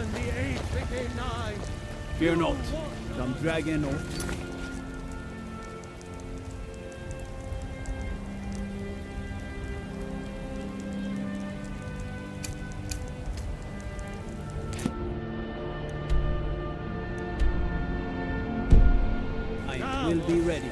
and the age became nigh. Fear not. Some dragon or... I will be ready.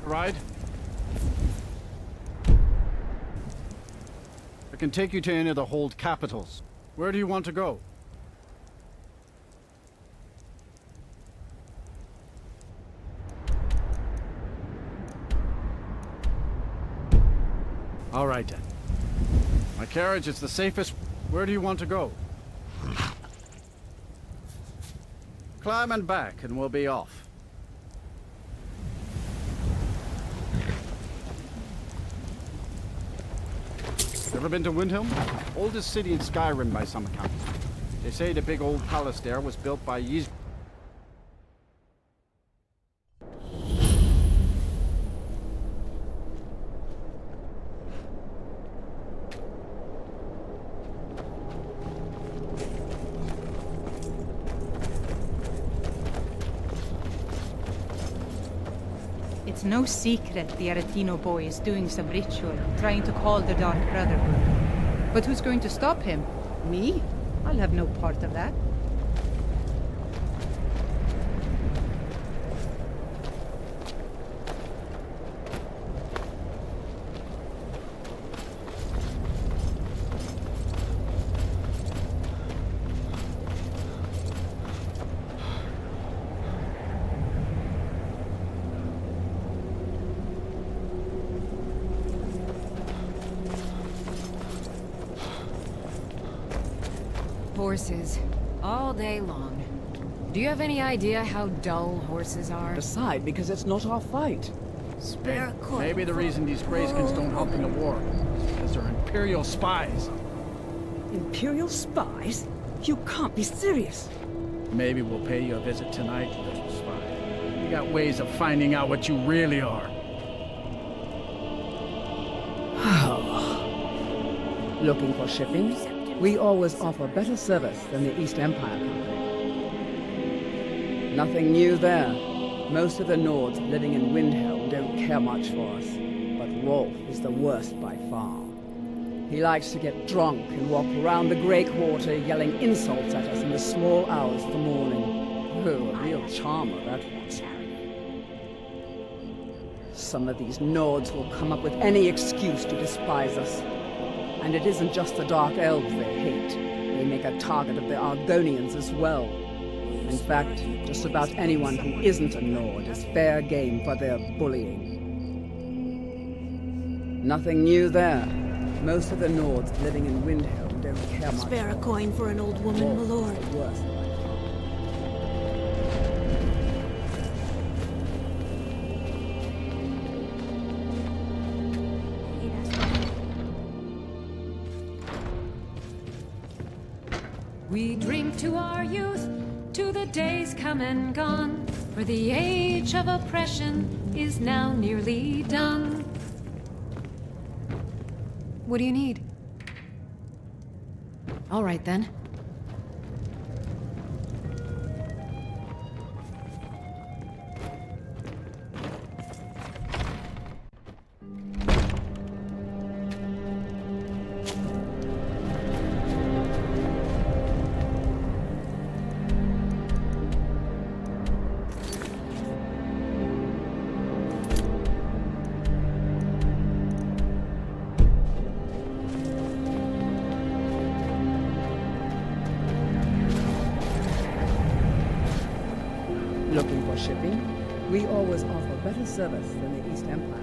Ride? I can take you to any of the hold capitals. Where do you want to go? All right then. My carriage is the safest. Where do you want to go? Climb and back and we'll be off. Ever been to Windhelm? Oldest city in Skyrim by some account. They say the big old palace there was built by Ys. It's no secret the Aretino boy is doing some ritual, trying to call the Dark Brotherhood. But who's going to stop him? Me? I'll have no part of that. Horses. All day long. Do you have any idea how dull horses are? Decide, because it's not our fight. Spare a coin. Maybe the reason these Greyskins don't help in the war is because they're Imperial spies. Imperial spies? You can't be serious. Maybe we'll pay you a visit tonight, little spy. We got ways of finding out what you really are. Looking for shipping? We always offer better service than the East Empire Company. Nothing new there. Most of the Nords living in Windhelm don't care much for us. But Rolf is the worst by far. He likes to get drunk and walk around the Grey Quarter yelling insults at us in the small hours of the morning. Oh, a real charmer, that one. Some of these Nords will come up with any excuse to despise us. And it isn't just the Dark Elves they hate. They make a target of the Argonians as well. In fact, just about anyone who isn't a Nord is fair game for their bullying. Nothing new there. Most of the Nords living in Windhelm don't care much. Spare a coin for an old woman, my lord. Worse. We drink to our youth, to the days come and gone, for the age of oppression is now nearly done. What do you need? All right then. Looking for shipping? We always offer better service than the East Empire.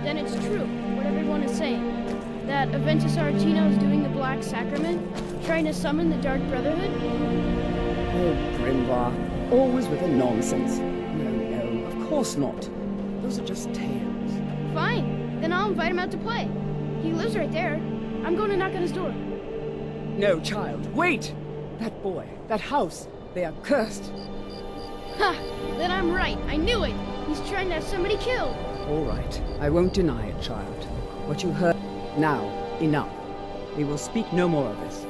Then it's true, what everyone is saying. That Aventus Aretino is doing the Black Sacrament, trying to summon the Dark Brotherhood? Oh, Grimvar, always with the nonsense. No, of course not. Those are just tales. Fine, then I'll invite him out to play. He lives right there. I'm going to knock on his door. No, child, wait! That boy, that house, they are cursed. Ha! Then I'm right. I knew it. He's trying to have somebody killed. All right, I won't deny it, child. What you heard... Now, enough. We will speak no more of this.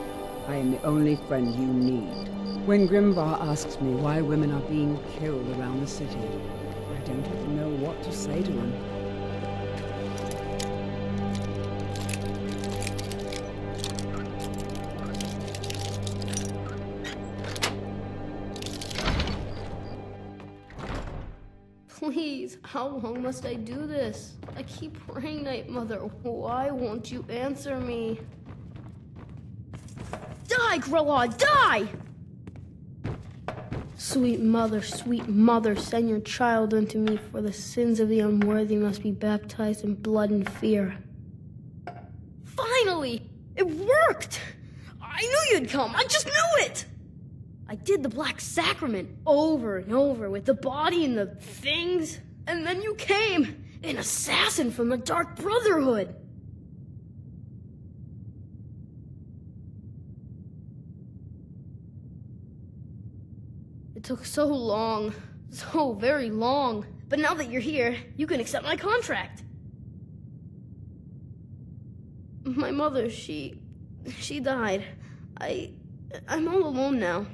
I am the only friend you need. When Grimvar asks me why women are being killed around the city, I don't even know what to say to him. Please, how long must I do this? I keep praying, Night Mother. Why won't you answer me? Die, Grella, die! Sweet mother, send your child unto me, for the sins of the unworthy must be baptized in blood and fear. Finally! It worked! I knew you'd come, I just knew it! I did the Black Sacrament over and over with the body and the things, and then you came, an assassin from the Dark Brotherhood. It took so long, so very long, but now that you're here, you can accept my contract. My mother, she died. I'm all alone now.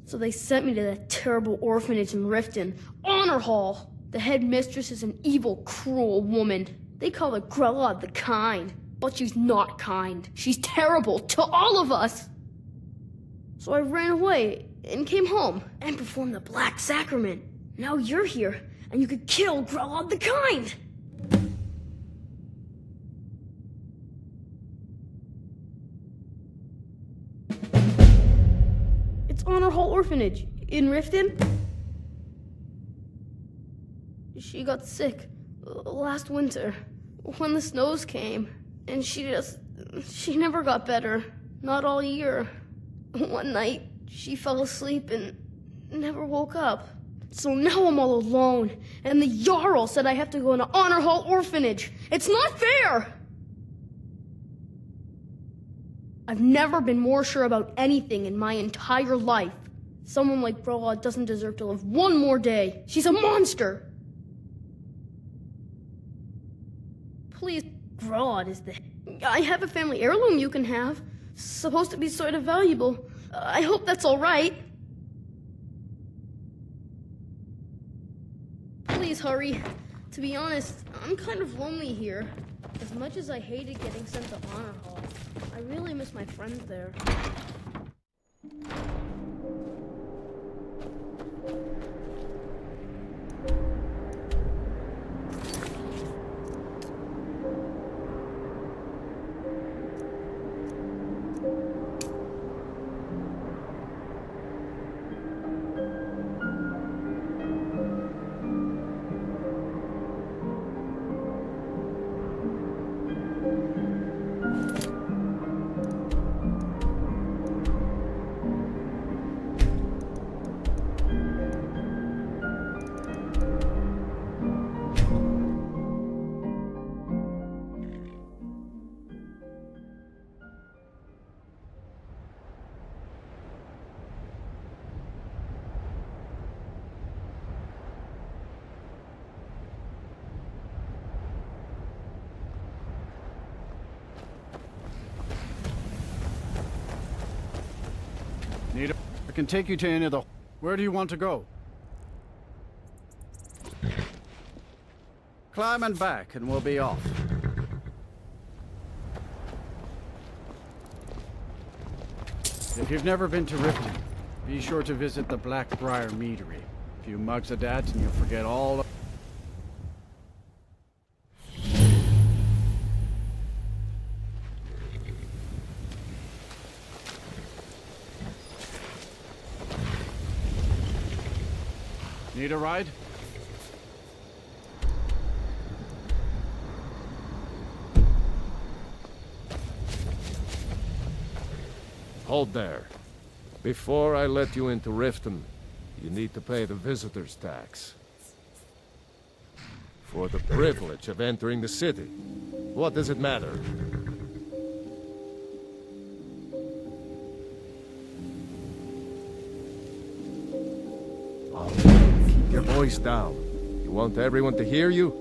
So they sent me to that terrible orphanage in Riften, Honor Hall. The headmistress is an evil, cruel woman. They call her Grella the Kind, but she's not kind. She's terrible to all of us. So I ran away and came home and performed the Black Sacrament. Now you're here, and you could kill Grella the Kind. Honor Hall Orphanage in Riften. She got sick last winter when the snows came, and she never got better, not all year. One night she fell asleep and never woke up. So now I'm all alone, and the Jarl said I have to go into Honor Hall Orphanage. It's not fair! I've never been more sure about anything in my entire life. Someone like Grella doesn't deserve to live one more day. She's a monster! Please, Grella is the... I have a family heirloom you can have. Supposed to be sort of valuable. I hope that's all right. Please hurry. To be honest, I'm kind of lonely here. As much as I hated getting sent to Honor Hall, I really miss my friends there. I can take you to any of the... Where do you want to go? Climb and back, and we'll be off. If you've never been to Riften, be sure to visit the Blackbriar Meadery. A few mugs of that, and you'll forget all of... Need a ride? Hold there. Before I let you into Riften, you need to pay the visitor's tax. For the privilege of entering the city. What does it matter? Keep your voice down. You want everyone to hear you?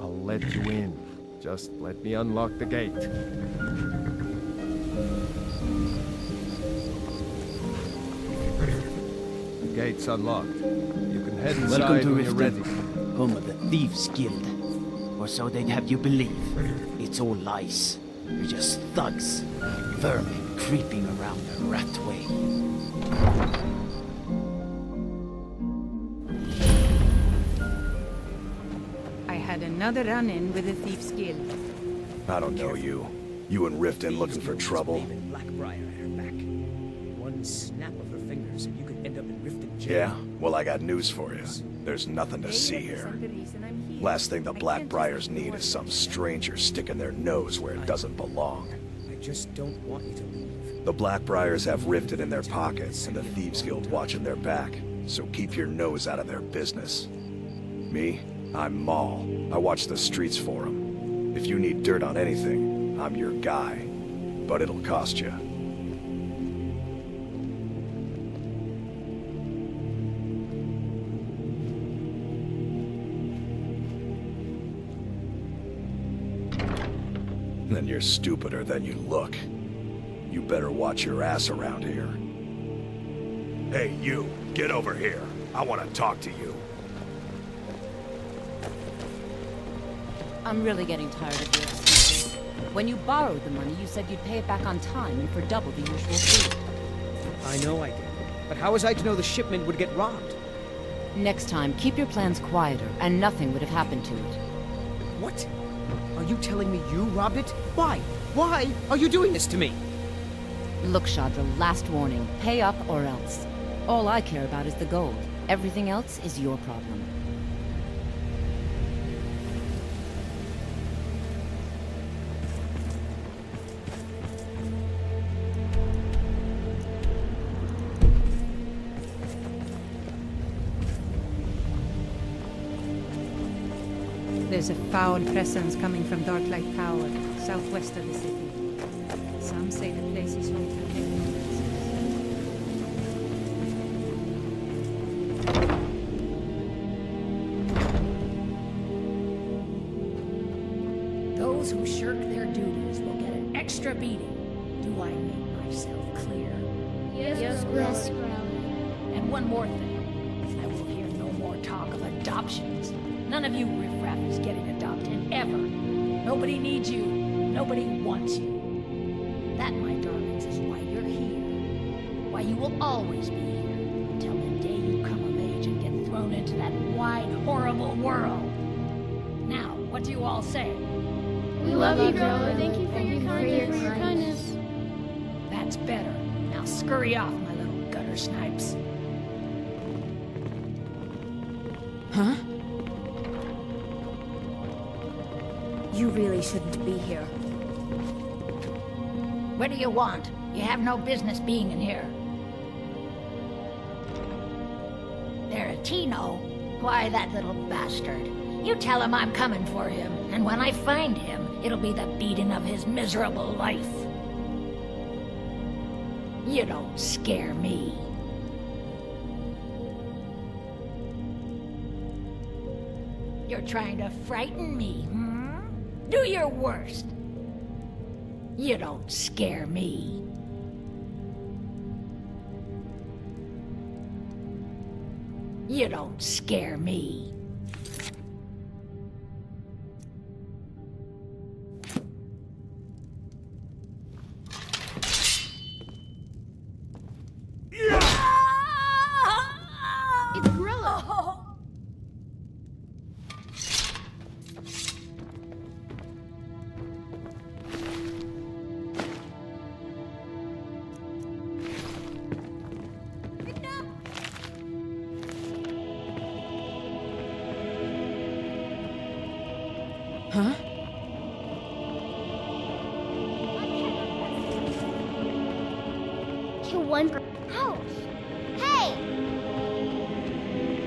I'll let you in. Just let me unlock the gate. The gate's unlocked. You can head inside Welcome to when you're ready. Riften, home of the Thieves Guild. Or so they'd have you believe. It's all lies. You're just thugs. Vermin creeping around the rat way. I had another run-in with the Thieves Guild. I don't know you. You in Riften looking for trouble? Blackbriar at her back. One snap of her fingers and you could end up in Riften jail. Yeah? Well, I got news for you. There's nothing to see here. Last thing the Blackbriars need is some stranger sticking their nose where it doesn't belong. I just don't want you to leave. The Blackbriars have Riften in their pockets and the Thieves Guild watching their back, so keep your nose out of their business. Me? I'm Maul. I watch the streets for them. If you need dirt on anything, I'm your guy. But it'll cost you. Then you're stupider than you look. You better watch your ass around here. Hey, you! Get over here! I want to talk to you. I'm really getting tired of your excuses. When you borrowed the money, you said you'd pay it back on time and for double the usual fee. I know I did. But how was I to know the shipment would get robbed? Next time, keep your plans quieter, and nothing would have happened to it. What? Are you telling me you robbed it? Why? Why are you doing this to me? Look, Shadra, last warning. Pay up or else. All I care about is the gold. Everything else is your problem. There's a foul presence coming from Darklight Tower, southwest of the city. Some say the place is home to Those who shirk their duties will get an extra beating. Do I make myself clear? Yes, And one more thing. I will hear no more talk of adoptions. None of you riffraff is getting adopted, ever. Nobody needs you. Nobody wants you. That, my darlings, is why you're here. Why you will always be here, until the day you come of age and get thrown into that wide, horrible world. Now, what do you all say? We love you, girl. Thank you for your kindness. That's better. Now scurry off, my little gutter snipes. Huh? You really shouldn't be here. What do you want? You have no business being in here. Aretino? Why, that little bastard. You tell him I'm coming for him, and when I find him, it'll be the beating of his miserable life. You don't scare me. You're trying to frighten me, hmm? Do your worst. You don't scare me. You don't scare me. It's Gorilla. Huh? Kill one house. Hey!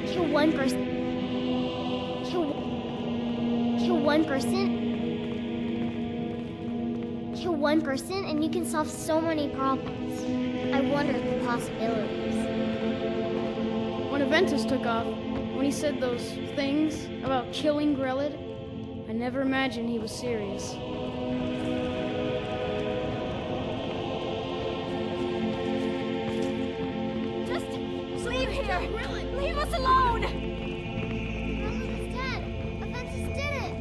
Kill one person. Kill one person. Kill one person and you can solve so many problems. I wonder the possibilities. When Aventus took off, when he said those things about killing Grelid, I never imagined he was serious. Just leave here! Leave us alone! Grelid is dead! Aventus did it!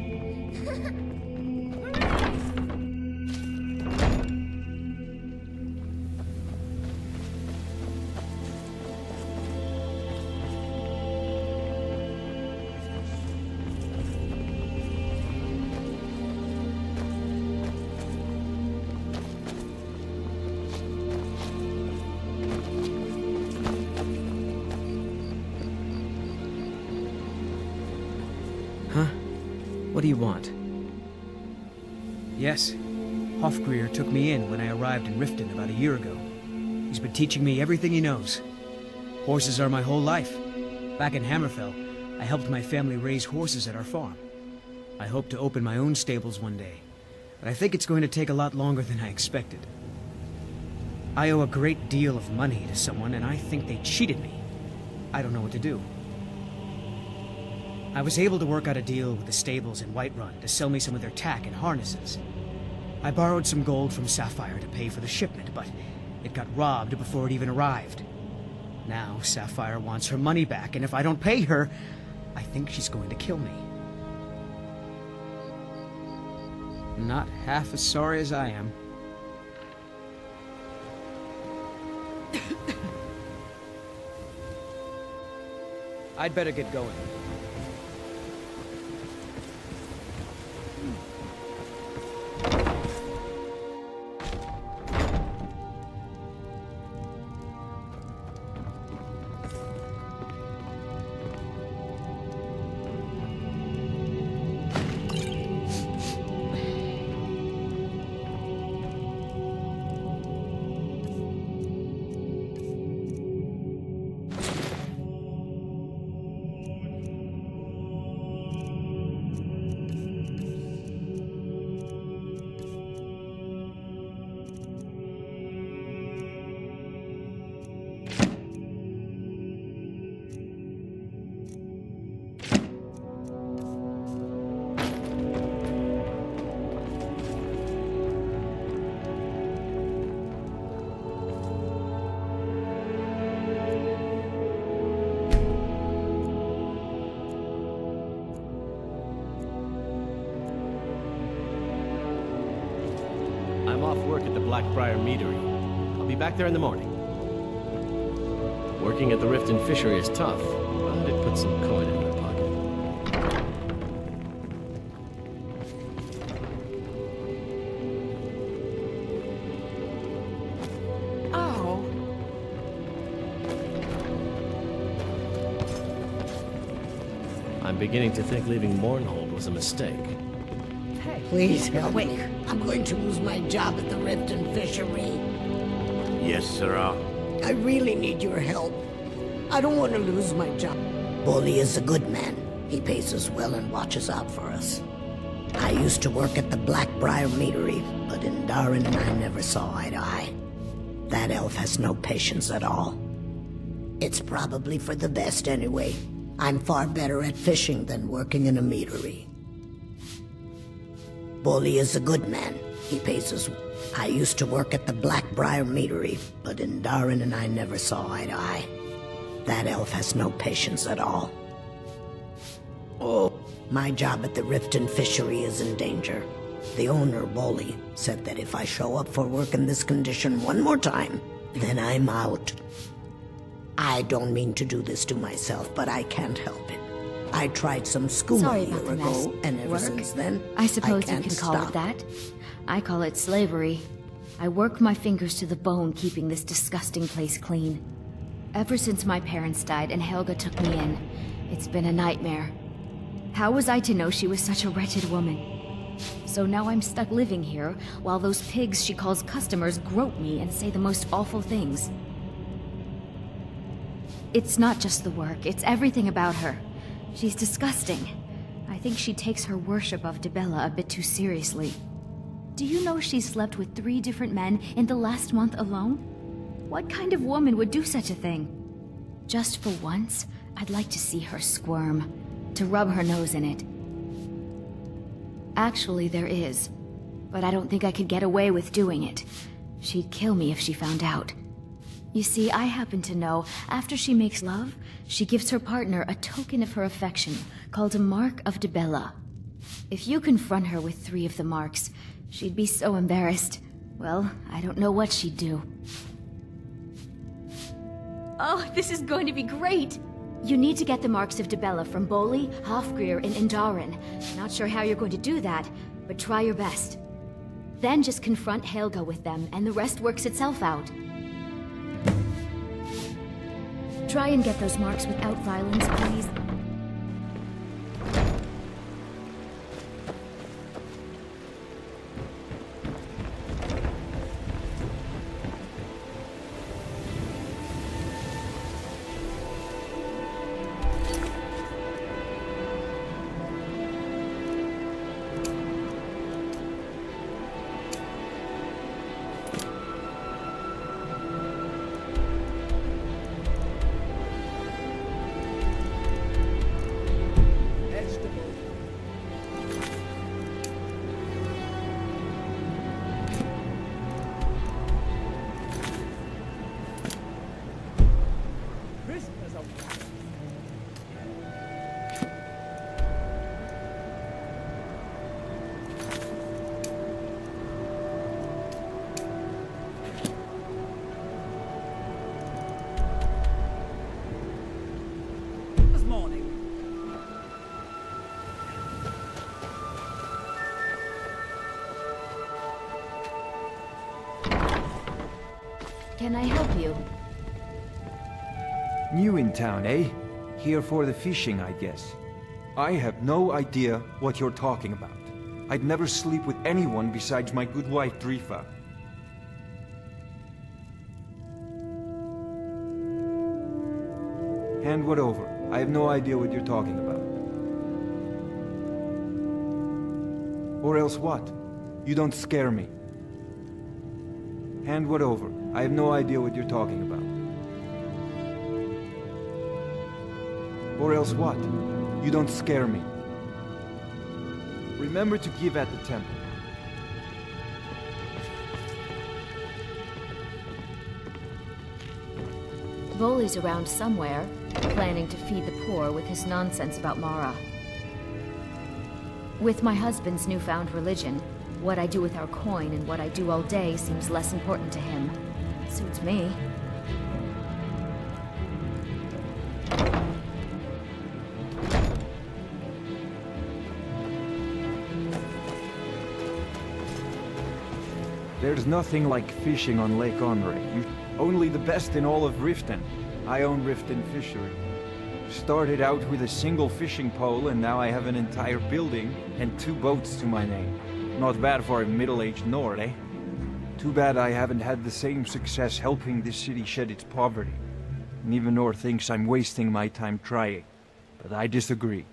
Huh? What do you want? Yes, Hofgrir took me in when I arrived in Riften about a year ago. He's been teaching me everything he knows. Horses are my whole life. Back in Hammerfell, I helped my family raise horses at our farm. I hope to open my own stables one day, but I think it's going to take a lot longer than I expected. I owe a great deal of money to someone, and I think they cheated me. I don't know what to do. I was able to work out a deal with the stables in Whiterun to sell me some of their tack and harnesses. I borrowed some gold from Sapphire to pay for the shipment, but it got robbed before it even arrived. Now Sapphire wants her money back, and if I don't pay her, I think she's going to kill me. Not half as sorry as I am. I'd better get going. I'm off work at the Blackbriar Meadery. I'll be back there in the morning. Working at the Riften Fishery is tough, but it puts some coin in my pocket. Oh. I'm beginning to think leaving Mournhold was a mistake. Please help Wait. me. I'm going to lose my job at the Riften Fishery. Yes, sirrah. I really need your help. I don't want to lose my job. Bolly is a good man. He pays us well and watches out for us. I used to work at the Blackbriar Meadery, but in Darin I never saw eye to eye. That elf has no patience at all. It's probably for the best anyway. I'm far better at fishing than working in a meadery. Bolly is a good man. He pays us. I used to work at the Blackbriar Meadery, but in Darin and I never saw eye to eye. That elf has no patience at all. Oh, my job at the Riften fishery is in danger. The owner, Bolly, said that if I show up for work in this condition one more time, then I'm out. I don't mean to do this to myself, but I can't help it. I tried some skooma Sorry a about year the mess. ago, and ever Work? since then, I suppose you can't can call stop. it that. I call it slavery. I work my fingers to the bone keeping this disgusting place clean. Ever since my parents died and Helga took me in, it's been a nightmare. How was I to know she was such a wretched woman? So now I'm stuck living here, while those pigs she calls customers grope me and say the most awful things. It's not just the work, it's everything about her. She's disgusting. I think she takes her worship of Dibella a bit too seriously. Do you know she slept with 3 different men in the last month alone? What kind of woman would do such a thing? Just for once, I'd like to see her squirm, to rub her nose in it. Actually, there is, but I don't think I could get away with doing it. She'd kill me if she found out. You see, I happen to know, after she makes love, she gives her partner a token of her affection, called a Mark of Dibella. If you confront her with 3 of the marks, she'd be so embarrassed. Well, I don't know what she'd do. Oh, this is going to be great! You need to get the marks of Dibella from Bolly, Hofgrir, and Indaren. Not sure how you're going to do that, but try your best. Then just confront Helga with them, and the rest works itself out. Try and get those marks without violence, please. Can I help you? New in town, eh? Here for the fishing, I guess. I have no idea what you're talking about. I'd never sleep with anyone besides my good wife, Drifa. Hand what over? I have no idea what you're talking about. Or else what? You don't scare me. Hand what over? I have no idea what you're talking about. Or else what? You don't scare me. Remember to give at the temple. Voley's around somewhere, planning to feed the poor with his nonsense about Mara. With my husband's newfound religion, what I do with our coin and what I do all day seems less important to him. Suits me. There's nothing like fishing on Lake Onre. Only the best in all of Riften. I own Riften Fishery. Started out with a single fishing pole and now I have an entire building and 2 boats to my name. Not bad for a middle-aged Nord, eh? Too bad I haven't had the same success helping this city shed its poverty. Nivenor thinks I'm wasting my time trying, but I disagree.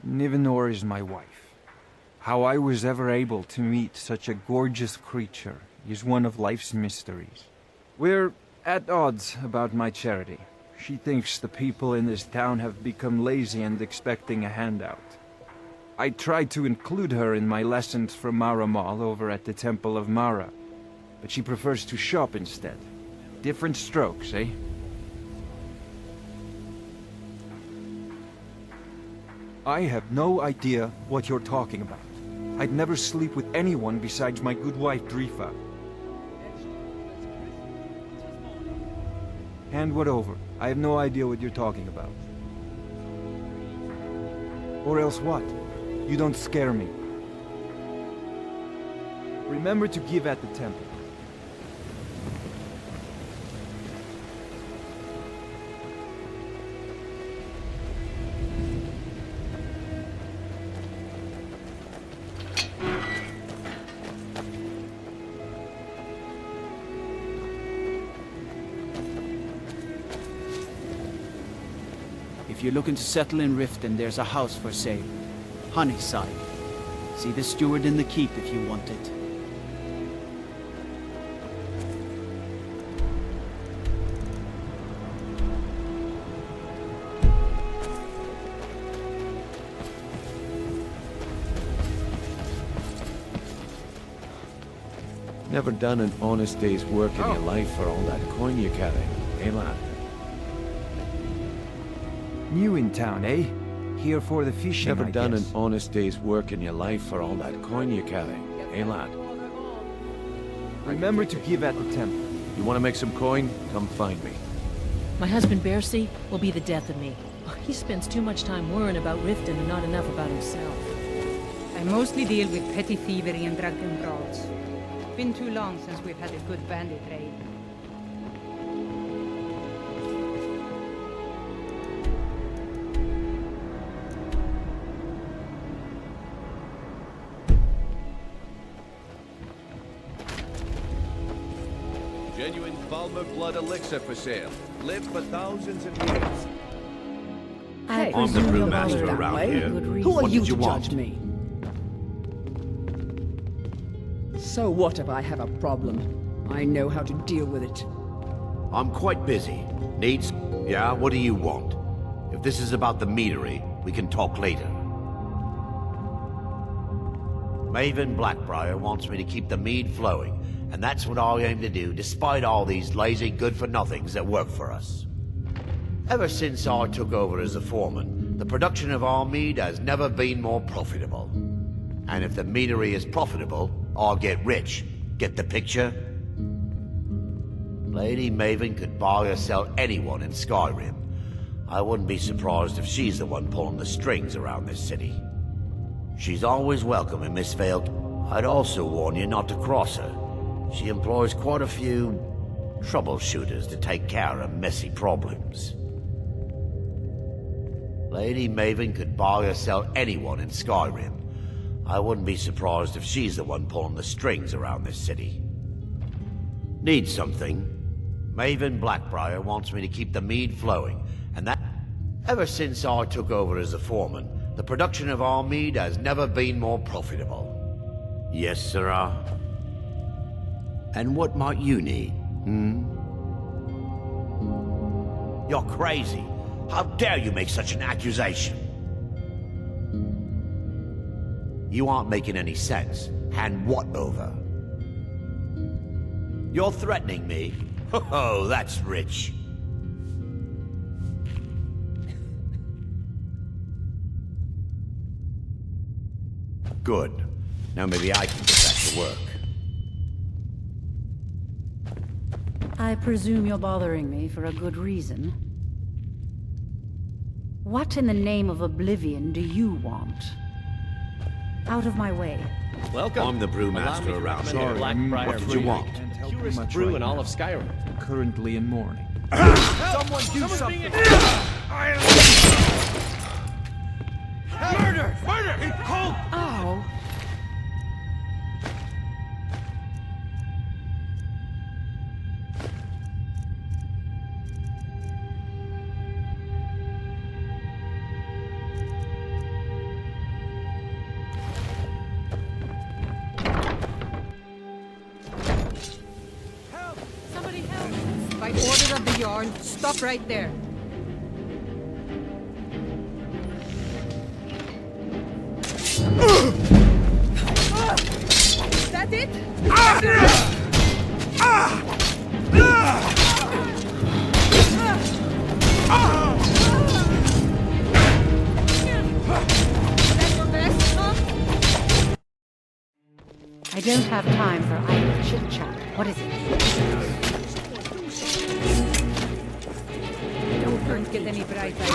Nivenor is my wife. How I was ever able to meet such a gorgeous creature is one of life's mysteries. We're at odds about my charity. She thinks the people in this town have become lazy and expecting a handout. I tried to include her in my lessons from Mara Mall over at the Temple of Mara. but she prefers to shop instead. Different strokes, eh? I have no idea what you're talking about. I'd never sleep with anyone besides my good wife, Drifa. Hand what over? I have no idea what you're talking about. Or else what? You don't scare me. Remember to give at the temple. If you're looking to settle in Riften, there's a house for sale. Honeyside. See the steward in the keep if you want it. Never done an honest day's work in your life for all that coin you carry, eh, lad? New in town, eh? Here for the fishing, Never I done guess. an honest day's work in your life for all that coin you carry, eh, lad? Remember to give at the temple. You want to make some coin? Come find me. My husband Bercy will be the death of me. He spends too much time worrying about Riften and not enough about himself. I mostly deal with petty thievery and drunken brawls. Been too long since we've had a good bandit raid. Genuine Valmer blood elixir for sale. Live for thousands of years. Hey, I'm the you're brewmaster that around way. here. Who are What you did to you want? judge me? So what if I have a problem? I know how to deal with it. I'm quite busy. Needs? Yeah, what do you want? If this is about the meadery, we can talk later. Maven Blackbriar wants me to keep the mead flowing, and that's what I aim to do despite all these lazy good-for-nothings that work for us. Ever since I took over as a foreman, the production of our mead has never been more profitable. And if the meadery is profitable, I'll get rich. Get the picture? Lady Maven could buy or sell anyone in Skyrim. I wouldn't be surprised if she's the one pulling the strings around this city. She's always welcome in Mistveil. I'd also warn you not to cross her. She employs quite a few troubleshooters to take care of messy problems. Lady Maven could buy or sell anyone in Skyrim. I wouldn't be surprised if she's the one pulling the strings around this city. Need something? Maven Blackbriar wants me to keep the mead flowing, and that... Ever since I took over as a foreman, the production of our mead has never been more profitable. Yes, sirrah. And what might you need, You're crazy. How dare you make such an accusation? You aren't making any sense. Hand what over? You're threatening me? Oh, that's rich. Good. Now maybe I can get back to work. I presume you're bothering me for a good reason. What in the name of oblivion do you want? Out of my way. Welcome. I'm the brewmaster around here. What did you want? Purest brew in all of Skyrim. Currently in mourning. Someone do something! Murder! Murder! In cold! Ow! Somebody help! By order of the Jarl, stop right there. Is that it? I don't have time for idle chit-chat. What is it? Don't get any bright ideas.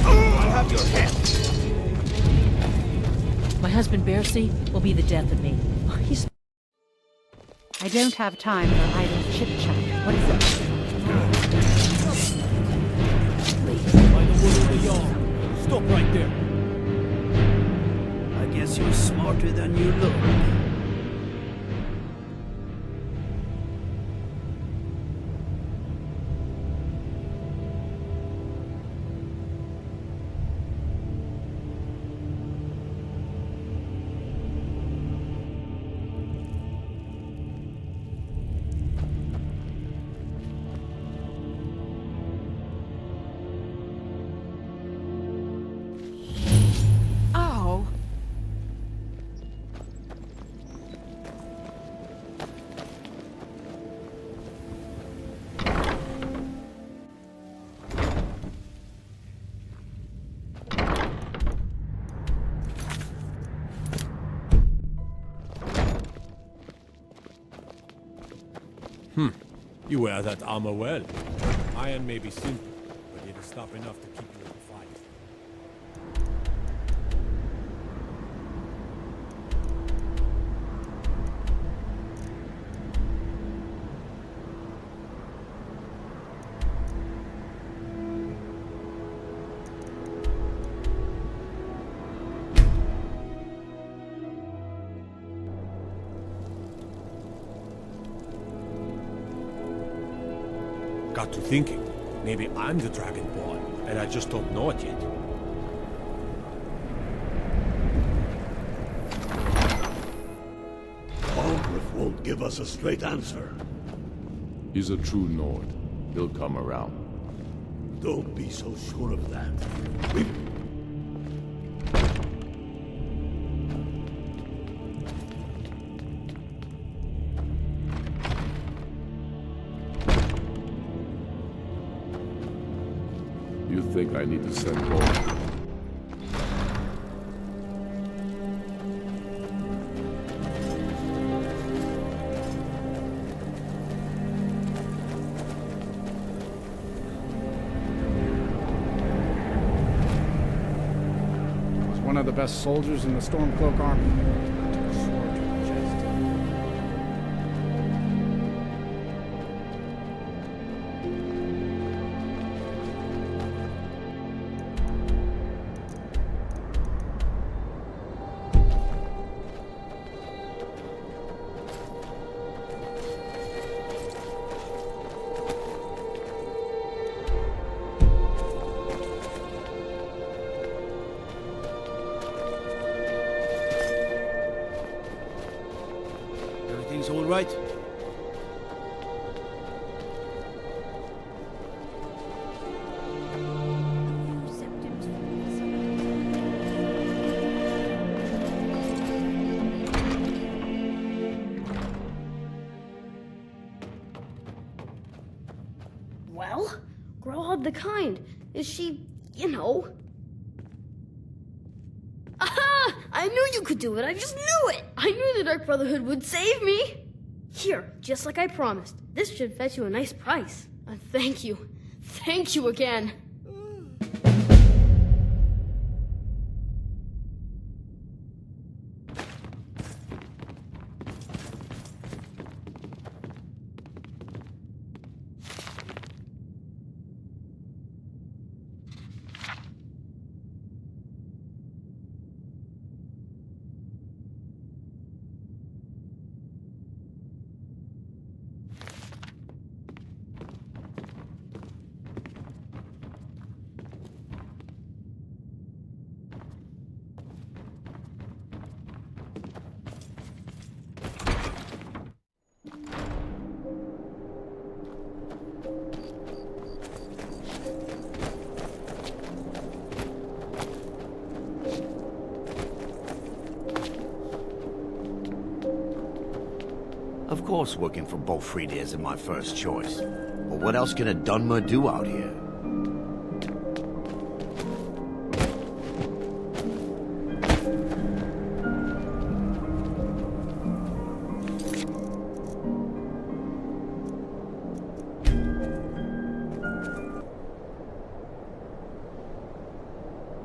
I'll have your head. My husband Bercy will be the death of me. He's... I don't have time for idle chit-chat. What is it? By the wood of the yawl. Stop right there. I guess you're smarter than you look. You wear that armor well. Iron may be simple, but it'll stop enough to keep you in the fight. Got to thinking, maybe I'm the Dragonborn, and I just don't know it yet. Algrif won't give us a straight answer. He's a true Nord. He'll come around. Don't be so sure of that. You think I need to send more? Was one of the best soldiers in the Stormcloak army. I took a sword to the chest. Everything's all right? Well, Grohad the Kind. Is she, you know... Aha! I knew you could do it. I just knew it. I knew the Dark Brotherhood would save me. Here, just like I promised. This should fetch you a nice price. Thank you. Thank you again. Of course working for Bolfrida isn't my first choice. But what else can a Dunmer do out here?